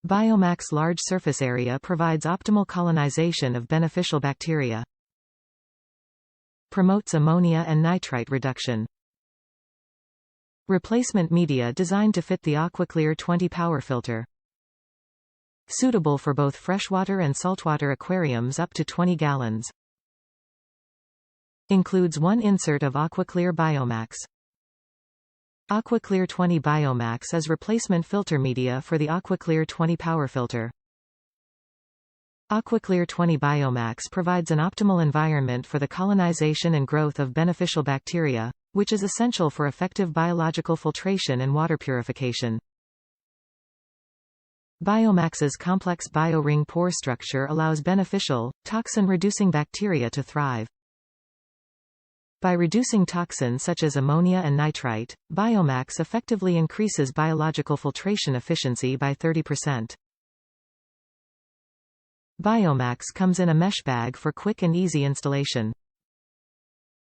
BioMax large surface area provides optimal colonization of beneficial bacteria. Promotes ammonia and nitrite reduction. Replacement media designed to fit the AquaClear 20 power filter. Suitable for both freshwater and saltwater aquariums up to 20 gallons. Includes one insert of AquaClear BioMax. AquaClear 20 BioMax is replacement filter media for the AquaClear 20 power filter. AquaClear 20 BioMax provides an optimal environment for the colonization and growth of beneficial bacteria, which is essential for effective biological filtration and water purification. BioMax's complex bioring pore structure allows beneficial, toxin-reducing bacteria to thrive. By reducing toxins such as ammonia and nitrite, BioMax effectively increases biological filtration efficiency by 30%. BioMax comes in a mesh bag for quick and easy installation.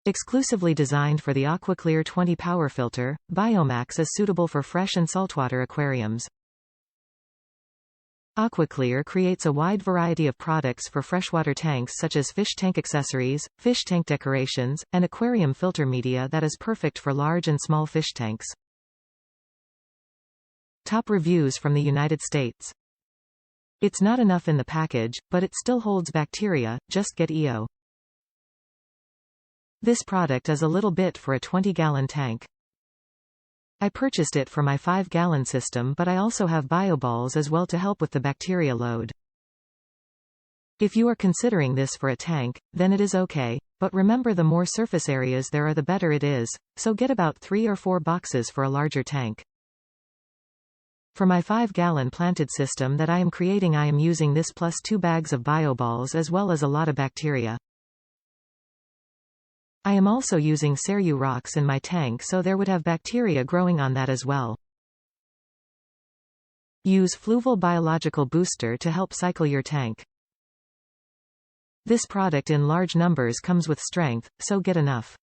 Exclusively designed for the AquaClear 20 power filter, BioMax is suitable for fresh and saltwater aquariums. AquaClear creates a wide variety of products for freshwater tanks such as fish tank accessories, fish tank decorations, and aquarium filter media that is perfect for large and small fish tanks. Top reviews from the United States. It's not enough in the package, but it still holds bacteria, just get EO. This product is a little bit for a 20-gallon tank. I purchased it for my 5-gallon system, but I also have bioballs as well to help with the bacteria load. If you are considering this for a tank, then it is okay, but remember the more surface areas there are the better it is, so get about 3 or 4 boxes for a larger tank. For my 5-gallon planted system that I am creating, I am using this plus 2 bags of bioballs as well as a lot of bacteria. I am also using Ceru rocks in my tank, so there would have bacteria growing on that as well. Use Fluval Biological Booster to help cycle your tank. This product in large numbers comes with strength, so get enough.